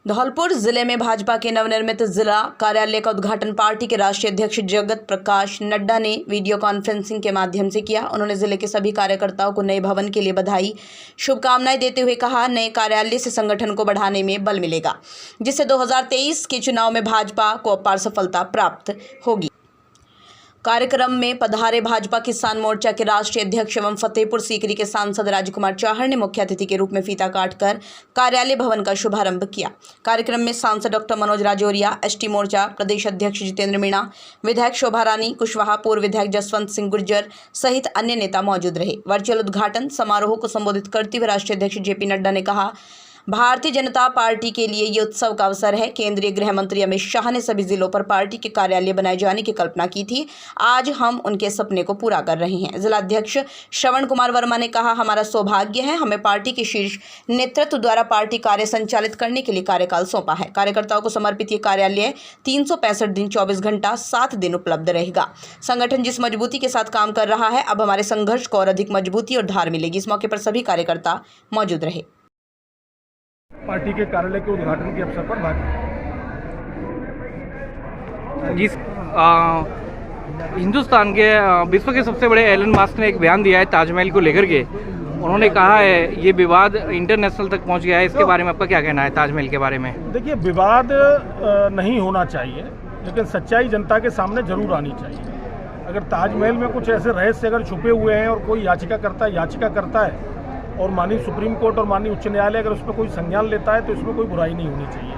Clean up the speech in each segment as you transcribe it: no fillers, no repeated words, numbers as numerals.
धौलपुर जिले में भाजपा के नवनिर्मित जिला कार्यालय का उद्घाटन पार्टी के राष्ट्रीय अध्यक्ष जगत प्रकाश नड्डा ने वीडियो कॉन्फ्रेंसिंग के माध्यम से किया। उन्होंने जिले के सभी कार्यकर्ताओं को नए भवन के लिए बधाई शुभकामनाएं देते हुए कहा, नए कार्यालय से संगठन को बढ़ाने में बल मिलेगा, जिससे 2023 के चुनाव में भाजपा को अपार सफलता प्राप्त होगी। कार्यक्रम में पधारे भाजपा किसान मोर्चा के राष्ट्रीय अध्यक्ष एवं फतेहपुर सीकरी के सांसद राजकुमार चाहर ने मुख्य अतिथि के रूप में फीता काटकर कार्यालय भवन का शुभारंभ किया। कार्यक्रम में सांसद डॉक्टर मनोज राजौरिया, एसटी मोर्चा प्रदेश अध्यक्ष जितेंद्र मीणा, विधायक शोभा रानी कुशवाहा, पूर्व विधायक जसवंत सिंह गुर्जर सहित अन्य नेता मौजूद रहे। वर्चुअल उद्घाटन समारोह को संबोधित करते हुए राष्ट्रीय अध्यक्ष जेपी नड्डा ने कहा, भारतीय जनता पार्टी के लिए ये उत्सव का अवसर है। केंद्रीय गृह मंत्री अमित शाह ने सभी जिलों पर पार्टी के कार्यालय बनाए जाने की कल्पना की थी। आज हम उनके सपने को पूरा कर रहे हैं। जिलाध्यक्ष श्रवण कुमार वर्मा ने कहा, हमारा सौभाग्य है, हमें पार्टी के शीर्ष नेतृत्व द्वारा पार्टी कार्य संचालित करने के लिए कार्यकाल सौंपा है। कार्यकर्ताओं को समर्पित ये कार्यालय 365 दिन 24 घंटा 7 दिन उपलब्ध रहेगा। संगठन जिस मजबूती के साथ काम कर रहा है, अब हमारे संघर्ष को और अधिक मजबूती और धार मिलेगी। इस मौके पर सभी कार्यकर्ता मौजूद रहे। पार्टी के कार्यालय के उद्घाटन के अवसर पर भाग हिंदुस्तान के विश्व के सबसे बड़े एलन मस्क ने एक बयान दिया है ताजमहल को लेकर के। उन्होंने कहा है ये विवाद इंटरनेशनल तक पहुंच गया है। इसके बारे में आपका क्या कहना है ताजमहल के बारे में? देखिए, विवाद नहीं होना चाहिए, लेकिन सच्चाई जनता के सामने जरूर आनी चाहिए। अगर ताजमहल में कुछ ऐसे रहस्य अगर छुपे हुए हैं और कोई याचिका करता है और माननीय सुप्रीम कोर्ट और माननीय उच्च न्यायालय अगर उसमें कोई संज्ञान लेता है तो इसमें कोई बुराई नहीं होनी चाहिए।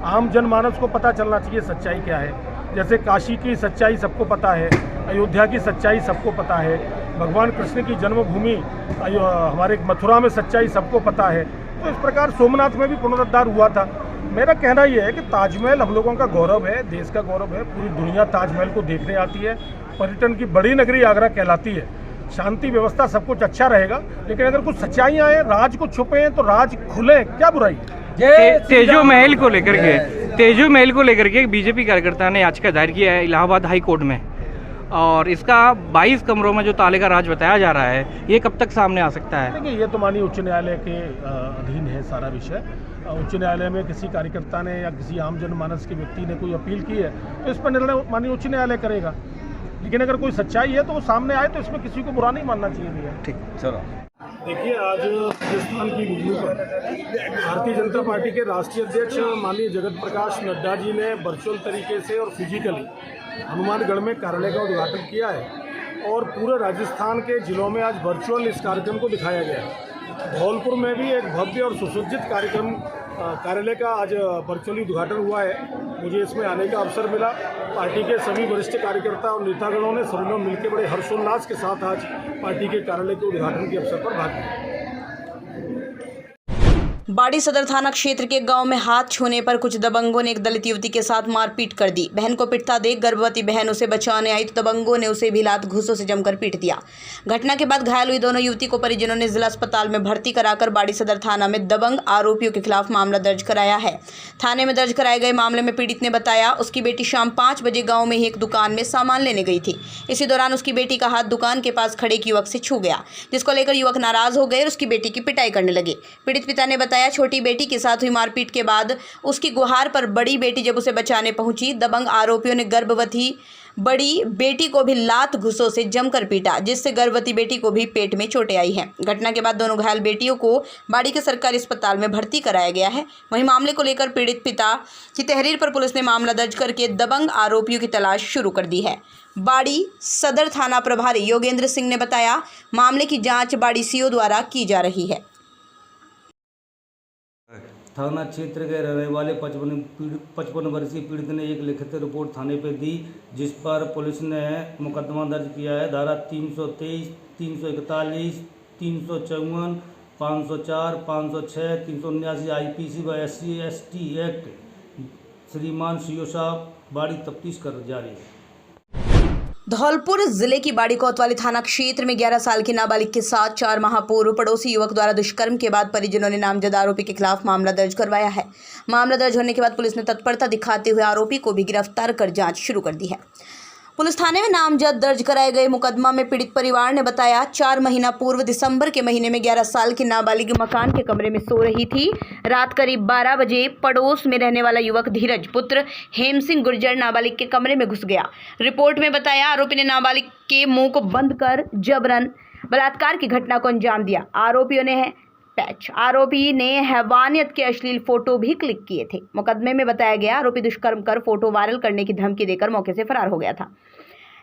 आम जनमानस को पता चलना चाहिए सच्चाई क्या है। जैसे काशी की सच्चाई सबको पता है, अयोध्या की सच्चाई सबको पता है, भगवान कृष्ण की जन्मभूमि हमारे मथुरा में सच्चाई सबको पता है। तो इस प्रकार सोमनाथ में भी पुनरुद्धार हुआ था। मेरा कहना यह है कि ताजमहल हम लोगों का गौरव है, देश का गौरव है। पूरी दुनिया ताजमहल को देखने आती है। पर्यटन की बड़ी नगरी आगरा कहलाती है। शांति व्यवस्था सब कुछ अच्छा रहेगा, लेकिन अगर कुछ सच्चाइयाँ हैं, राज कुछ छुपे हैं तो राज खुले, क्या बुराई है? तेजो महल को लेकर के बीजेपी कार्यकर्ता ने याचिका दायर किया है इलाहाबाद हाई कोर्ट में, और इसका 22 कमरों में जो ताले का राज बताया जा रहा है, ये कब तक सामने आ सकता है? देखिए, ये तो माननीय उच्च न्यायालय के अधीन है सारा विषय। उच्च न्यायालय में किसी कार्यकर्ता ने या किसी आम जनमानस के व्यक्ति ने कोई अपील की है तो इस पर निर्णय माननीय उच्च न्यायालय करेगा। लेकिन अगर कोई सच्चाई है तो वो सामने आए, तो इसमें किसी को बुरा नहीं मानना चाहिए भैया। ठीक, चलो। देखिए, आज राजस्थान की वीडियो पर भारतीय जनता पार्टी के राष्ट्रीय अध्यक्ष माननीय जगत प्रकाश नड्डा जी ने वर्चुअल तरीके से और फिजिकली हनुमानगढ़ में कार्यालय का उद्घाटन किया है और पूरे राजस्थान के जिलों में आज वर्चुअल इस कार्यक्रम को दिखाया गया है। धौलपुर में भी एक भव्य और सुसज्जित कार्यालय का आज वर्चुअली उद्घाटन हुआ है। मुझे इसमें आने का अवसर मिला। पार्टी के सभी वरिष्ठ कार्यकर्ता और नेतागणों ने सभी लोग मिलकर बड़े हर्षोल्लास के साथ आज पार्टी के कार्यालय के उद्घाटन के अवसर पर भाग लिया। बाड़ी सदर थाना क्षेत्र के गांव में हाथ छूने पर कुछ दबंगों ने एक दलित युवती के साथ मारपीट कर दी। बहन को पिटता देख गर्भवती बहन उसे बचाने आई तो दबंगों ने उसे भी लात घूंसों से जमकर पीट दिया। घटना के बाद घायल हुई दोनों युवती को परिजनों ने जिला अस्पताल में भर्ती कराकर बाड़ी सदर थाना में दबंग आरोपियों के खिलाफ मामला दर्ज कराया है। थाने में दर्ज कराए गए मामले में पीड़ित ने बताया, उसकी बेटी शाम 5 बजे गाँव में ही एक दुकान में सामान लेने गई थी। इसी दौरान उसकी बेटी का हाथ दुकान के पास खड़े एक युवक से छू गया, जिसको लेकर युवक नाराज हो गए और उसकी बेटी की पिटाई करने लगे। पीड़ित पिता ने बताया, छोटी बेटी के साथ हुई मारपीट के बाद उसकी गुहार पर बड़ी बेटी जब उसे बचाने पहुंची, दबंग आरोपियों ने गर्भवती बड़ी बेटी को भी लात घुसों से जमकर पीटा, जिससे गर्भवती बेटी को भी पेट में चोटें आई हैं। घटना के बाद दोनों घायल बेटियों को बाड़ी के सरकारी अस्पताल में भर्ती कराया गया है। वहीं मामले को लेकर पीड़ित पिता की तहरीर पर पुलिस ने मामला दर्ज करके दबंग आरोपियों की तलाश शुरू कर दी है। बाड़ी सदर थाना प्रभारी योगेंद्र सिंह ने बताया, मामले की जाँच बाड़ी सीओ द्वारा की जा रही है। थाना क्षेत्र के रहने वाले 55 वर्षीय पीड़ित ने एक लिखित रिपोर्ट थाने पर दी, जिस पर पुलिस ने मुकदमा दर्ज किया है। धारा 323, 341, 354, 504, 506, 379 IPC व SC/ST एक्ट। श्रीमान सीओ साहब, बाड़ी तफ्तीश कर जारी है। धौलपुर जिले की बाड़ी कोतवाली थाना क्षेत्र में 11 साल की नाबालिग के साथ 4 माह पूर्व पड़ोसी युवक द्वारा दुष्कर्म के बाद परिजनों ने नामजद आरोपी के खिलाफ मामला दर्ज करवाया है। मामला दर्ज होने के बाद पुलिस ने तत्परता दिखाते हुए आरोपी को भी गिरफ्तार कर जांच शुरू कर दी है। पुलिस थाने में नामजद दर्ज कराए गए मुकदमा में पीड़ित परिवार ने बताया 4 महीना पूर्व दिसंबर के महीने में 11 साल की नाबालिग मकान के कमरे में सो रही थी। रात करीब 12 बजे पड़ोस में रहने वाला युवक धीरज पुत्र हेम सिंह गुर्जर नाबालिग के कमरे में घुस गया। रिपोर्ट में बताया आरोपी ने नाबालिग के मुंह को बंद कर जबरन बलात्कार की घटना को अंजाम दिया। आरोपी ने हैवानियत के अश्लील फोटो भी क्लिक किए थे। मुकदमे में बताया गया आरोपी दुष्कर्म कर फोटो वायरल करने की धमकी देकर मौके से फरार हो गया था।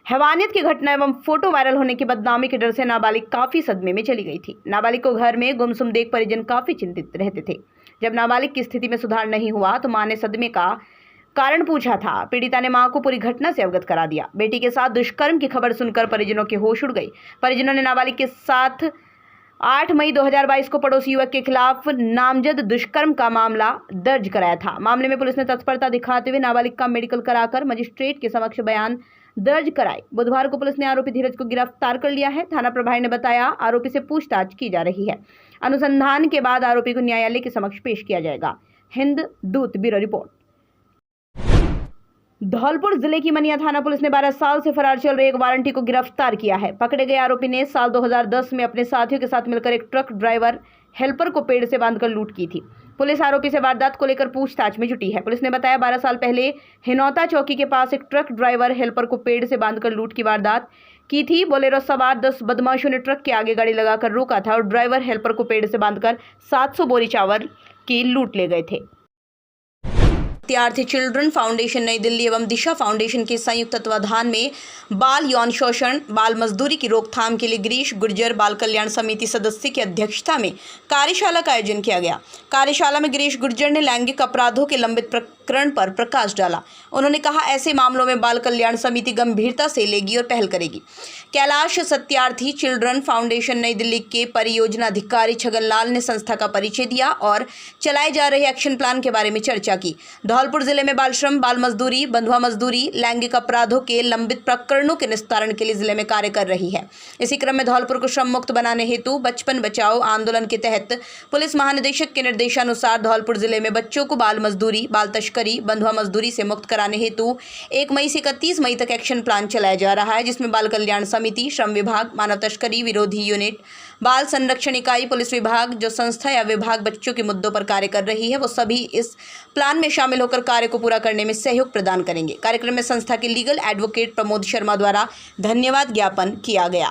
हैवानियत की घटना एवं फोटो वायरल होने की बदनामी के डर से नाबालिग काफी सदमे में चली गई थी। नाबालिग को घर में गुमसुम देख परिजन काफी चिंतित रहते थे। जब नाबालिग की स्थिति में सुधार नहीं हुआ तो मां ने सदमे का कारण पूछा था। पीड़िता ने मां को पूरी घटना से अवगत करा दिया। बेटी के साथ दुष्कर्म की खबर सुनकर परिजनों के होश उड़ गई। परिजनों ने नाबालिग के साथ 8 मई 2022 को पड़ोसी युवक के खिलाफ नामजद दुष्कर्म का मामला दर्ज कराया था। मामले में पुलिस ने तत्परता दिखाते हुए नाबालिग का मेडिकल कराकर मजिस्ट्रेट के समक्ष बयान दर्ज कराए। बुधवार को पुलिस ने आरोपी धीरज को गिरफ्तार कर लिया है। थाना प्रभारी ने बताया आरोपी से पूछताछ की जा रही है। अनुसंधान के बाद आरोपी को न्यायालय के समक्ष पेश किया जाएगा। हिंद दूत ब्यूरो रिपोर्ट। धौलपुर जिले की मनिया थाना पुलिस ने 12 साल से फरार चल रहे एक वारंटी को गिरफ्तार किया है। पकड़े गए आरोपी ने साल 2010 में अपने साथियों के साथ मिलकर एक ट्रक ड्राइवर हेल्पर को पेड़ से बांधकर लूट की थी। पुलिस आरोपी से वारदात को लेकर पूछताछ में जुटी है। पुलिस ने बताया 12 साल पहले हिनौता चौकी के पास एक ट्रक ड्राइवर हेल्पर को पेड़ से बांधकर लूट की वारदात की थी। बोलेरो सवार 10 बदमाशों ने ट्रक के आगे गाड़ी लगाकर रोका था और ड्राइवर हेल्पर को पेड़ से बांधकर 700 बोरी चावल की लूट ले गए थे। सत्यार्थी चिल्ड्रन फाउंडेशन नई दिल्ली एवं दिशा फाउंडेशन के संयुक्त तत्वाधान में बाल यौन शोषण बाल मजदूरी की रोकथाम के लिए गिरीश गुर्जर बाल कल्याण समिति सदस्य की अध्यक्षता में कार्यशाला का आयोजन किया गया। कार्यशाला में गिरीश गुर्जर ने लैंगिक अपराधों के लंबित प्रकरण पर प्रकाश डाला। उन्होंने कहा ऐसे मामलों में बाल कल्याण समिति गंभीरता से लेगी और पहल करेगी। कैलाश सत्यार्थी चिल्ड्रन फाउंडेशन नई दिल्ली के परियोजना अधिकारी छगनलाल ने संस्था का परिचय दिया और चलाए जा रहे एक्शन प्लान के बारे में चर्चा की। धौलपुर जिले में बाल श्रम बाल मजदूरी बंधुआ मजदूरी लैंगिक अपराधों के लंबित प्रकरणों के निस्तारण के लिए जिले में कार्य कर रही है। इसी क्रम में धौलपुर को श्रम मुक्त बनाने हेतु बचपन बचाओ आंदोलन के तहत पुलिस महानिदेशक के निर्देशानुसार धौलपुर जिले में बच्चों को बाल मजदूरी बाल तस्करी बंधुआ मजदूरी से मुक्त कराने हेतु 1 मई से 31 मई तक एक्शन प्लान चलाया जा रहा है, जिसमें बाल कल्याण समिति, श्रम विभाग, मानव तस्करी विरोधी यूनिट, बाल संरक्षण इकाई, पुलिस विभाग, जो संस्था या विभाग बच्चों के मुद्दों पर कार्य कर रही है, वो सभी इस प्लान में शामिल होकर कार्य को पूरा करने में सहयोग प्रदान करेंगे। कार्यक्रम में संस्था के लीगल एडवोकेट प्रमोद शर्मा द्वारा धन्यवाद ज्ञापन किया गया।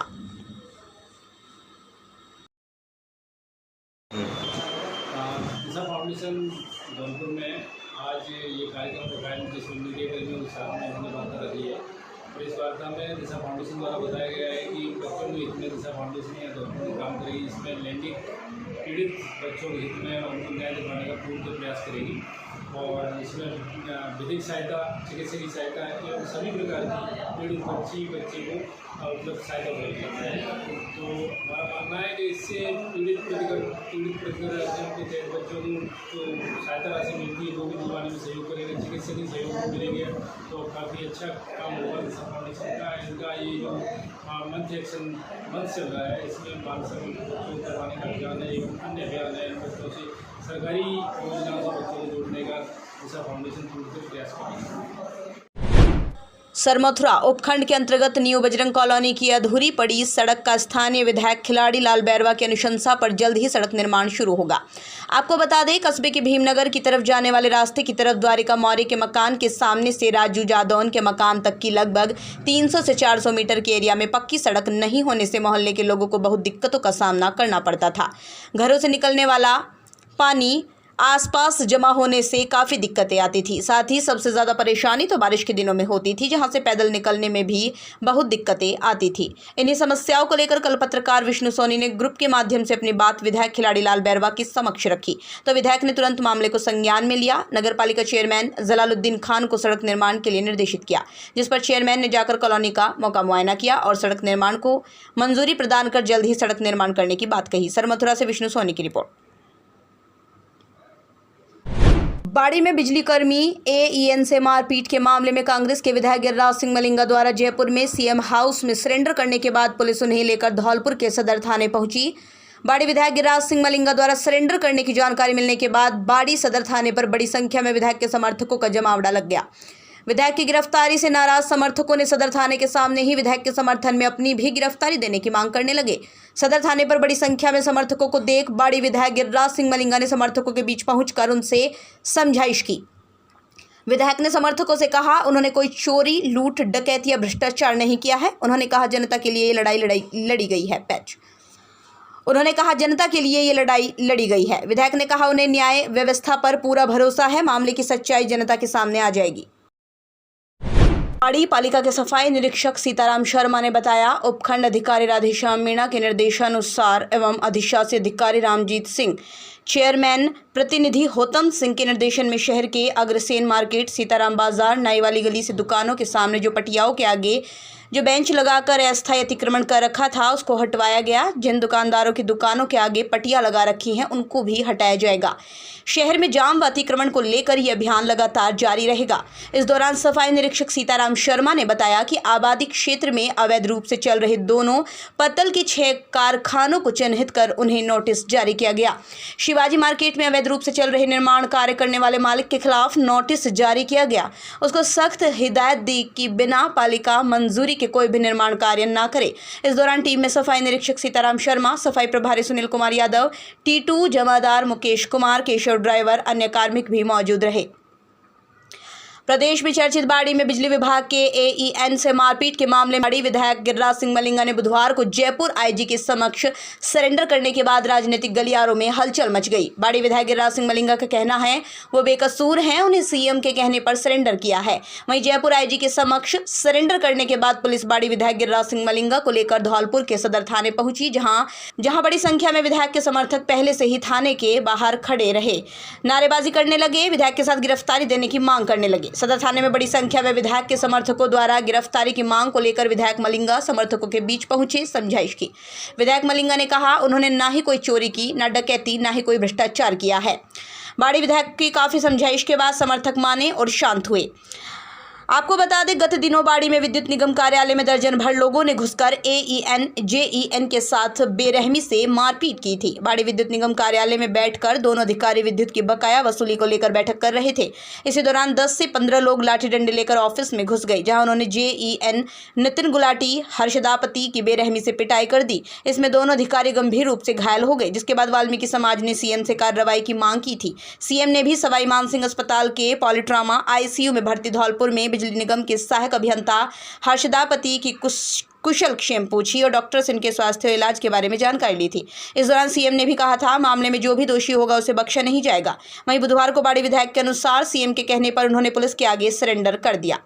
दिशा फाउंडेशन जौनपुर में आज ये कार्यक्रम रखा है, जिसमें मीडिया कर्मियों के साथ में हमने बात रखी है। और इस वार्ता में दिशा फाउंडेशन द्वारा बताया गया है कि बच्चों के हित में दिशा फाउंडेशन या जौनपुर में काम करेगी, जिसमें लैंगिक पीड़ित बच्चों के हित में उनको न्याय दिलाने का पूर्ण प्रयास करेगी। और इसमें विधिक सहायता, चिकित्सकीय सहायता एवं सभी प्रकार की पीड़ित बच्चे को उपलब्ध सहायता उपलब्ध है। तो हमारा मानना है कि इससे पीड़ित प्रतिक्रिया के तहत बच्चों को जो सहायता राशि मिलती है वो भी दिलवाने में सहयोग करेंगे, चिकित्सकीय सहयोग भी मिलेंगे, तो काफ़ी अच्छा काम होगा दिशा फाउंडेशन का। इनका ये जो मंथ चल रहा है, इसमें बाल श्रम बच्चों करवाने का अभियान है एवं अन्य अभियान है। बच्चों से सरकारी योजनाओं से बच्चों को जोड़ने का दिशा फाउंडेशन पूर्ण प्रयास करेगी। सरमथुरा उपखंड के अंतर्गत न्यू बजरंग कॉलोनी की अधूरी पड़ी सड़क का स्थानीय विधायक खिलाड़ी लाल बैरवा की अनुशंसा पर जल्द ही सड़क निर्माण शुरू होगा। आपको बता दें, कस्बे के भीमनगर की तरफ जाने वाले रास्ते की तरफ द्वारिका मौर्य के मकान के सामने से राजू जादौन के मकान तक की लगभग 300 से 400 मीटर के एरिया में पक्की सड़क नहीं होने से मोहल्ले के लोगों को बहुत दिक्कतों का सामना करना पड़ता था। घरों से निकलने वाला पानी आसपास जमा होने से काफ़ी दिक्कतें आती थी। साथ ही सबसे ज़्यादा परेशानी तो बारिश के दिनों में होती थी, जहां से पैदल निकलने में भी बहुत दिक्कतें आती थी। इन्हीं समस्याओं को लेकर कल पत्रकार विष्णु सोनी ने ग्रुप के माध्यम से अपनी बात विधायक खिलाड़ी लाल बैरवा के समक्ष रखी, तो विधायक ने तुरंत मामले को संज्ञान में लिया। नगरपालिका चेयरमैन जलालुद्दीन खान को सड़क निर्माण के लिए निर्देशित किया, जिस पर चेयरमैन ने जाकर कॉलोनी का मौका मुआयना किया और सड़क निर्माण को मंजूरी प्रदान कर जल्द ही सड़क निर्माण करने की बात कही। सरमथुरा से विष्णु सोनी की रिपोर्ट। बाड़ी में बिजली कर्मी एईएन से मारपीट के मामले में कांग्रेस के विधायक गिरिराज सिंह मलिंगा द्वारा जयपुर में सीएम हाउस में सरेंडर करने के बाद पुलिस उन्हें लेकर धौलपुर के सदर थाने पहुंची। बाड़ी विधायक गिरिराज सिंह मलिंगा द्वारा सरेंडर करने की जानकारी मिलने के बाद बाड़ी सदर थाने पर बड़ी संख्या में विधायक के समर्थकों का जमावड़ा लग गया। विधायक की गिरफ्तारी से नाराज समर्थकों ने सदर थाने के सामने ही विधायक के समर्थन में अपनी भी गिरफ्तारी देने की मांग करने लगे। सदर थाने पर बड़ी संख्या में समर्थकों को देख बाड़ी विधायक गिरिराज सिंह मलिंगा ने समर्थकों के बीच पहुंचकर उनसे समझाइश की। विधायक ने समर्थकों से कहा उन्होंने कोई चोरी, लूट, डकैती या भ्रष्टाचार नहीं किया है। उन्होंने कहा जनता के लिए ये लड़ाई लड़ी गई है। उन्होंने कहा जनता के लिए ये लड़ाई लड़ी गई है। विधायक ने कहा उन्हें न्याय व्यवस्था पर पूरा भरोसा है, मामले की सच्चाई जनता के सामने आ जाएगी। बाड़ी पालिका के सफाई निरीक्षक सीताराम शर्मा ने बताया उपखंड अधिकारी राधेश्याम मीणा के निर्देशानुसार एवं अधिशासी अधिकारी रामजीत सिंह, चेयरमैन प्रतिनिधि होतम सिंह के निर्देशन में शहर के अग्रसेन मार्केट, सीताराम बाजार, नाई वाली गली से दुकानों के सामने जो पटियाओं के आगे जो बेंच लगाकर अस्थायी अतिक्रमण कर रखा था उसको हटवाया गया। जिन दुकानदारों की दुकानों के आगे पटिया लगा रखी हैं उनको भी हटाया जाएगा। शहर में जाम व अतिक्रमण को लेकर यह अभियान लगातार जारी रहेगा। इस दौरान सफाई निरीक्षक सीताराम शर्मा ने बताया कि आबादी क्षेत्र में अवैध रूप से चल रहे दोनों पत्तल के 6 कारखानों को चिन्हित कर उन्हें नोटिस जारी किया गया। शिवाजी मार्केट में अवैध रूप से चल रहे निर्माण कार्य करने वाले मालिक के खिलाफ नोटिस जारी किया गया। उसको सख्त हिदायत दी कि बिना पालिका मंजूरी के कोई भी निर्माण कार्य न करे। इस दौरान टीम में सफाई निरीक्षक सीताराम शर्मा, सफाई प्रभारी सुनील कुमार यादव, टीटू जमादार, मुकेश कुमार, केशव ड्राइवर, अन्य कार्मिक भी मौजूद रहे। प्रदेश में चर्चित बाड़ी में बिजली विभाग के एईएन से मारपीट के मामले में बाड़ी विधायक गिरिराज सिंह मलिंगा ने बुधवार को जयपुर आईजी के समक्ष सरेंडर करने के बाद राजनीतिक गलियारों में हलचल मच गई। बाड़ी विधायक गिरिराज सिंह मलिंगा का कहना है वो बेकसूर हैं, उन्हें सीएम के कहने पर सरेंडर किया है। वहीं जयपुर आईजी के समक्ष सरेंडर करने के बाद पुलिस बाड़ी विधायक गिरिराज सिंह मलिंगा को लेकर धौलपुर के सदर थाने पहुंची, जहां बड़ी संख्या में विधायक के समर्थक पहले से ही थाने के बाहर खड़े रहे, नारेबाजी करने लगे, विधायक के साथ गिरफ्तारी देने की मांग करने लगे। सदर थाने में बड़ी संख्या में विधायक के समर्थकों द्वारा गिरफ्तारी की मांग को लेकर विधायक मलिंगा समर्थकों के बीच पहुंचे, समझाइश की। विधायक मलिंगा ने कहा उन्होंने ना ही कोई चोरी की, ना डकैती, ना ही कोई भ्रष्टाचार किया है। बाड़ी विधायक की काफी समझाइश के बाद समर्थक माने और शांत हुए। आपको बता दें गत दिनों बाड़ी में विद्युत निगम कार्यालय में दर्जन भर लोगों ने घुसकर एईएन जेईएन के साथ बेरहमी से मारपीट की थी। बाड़ी विद्युत निगम कार्यालय में बैठकर दोनों अधिकारी विद्युत की बकाया वसूली को लेकर बैठक कर रहे थे। इसी दौरान 10 से 15 लोग लाठी डंडे लेकर ऑफिस में घुस गए, जहां उन्होंने जेईएन नितिन गुलाटी, हर्षदापति की बेरहमी से पिटाई कर दी। इसमें दोनों अधिकारी गंभीर रूप से घायल हो गए, जिसके बाद वाल्मीकि समाज ने सीएम से कार्रवाई की मांग की थी। सीएम ने भी सवाई मानसिंह अस्पताल के पॉलीट्रामा आईसीयू में भर्ती धौलपुर में बिजली निगम के सहायक अभियंता हर्षदापति की कुशल क्षेम पूछी और डॉक्टर से इनके स्वास्थ्य और इलाज के बारे में जानकारी ली थी। इस दौरान सीएम ने भी कहा था मामले में जो भी दोषी होगा उसे बख्शा नहीं जाएगा। वहीं बुधवार को बाड़ी विधायक के अनुसार सीएम के कहने पर उन्होंने पुलिस के आगे सरेंडर कर दिया।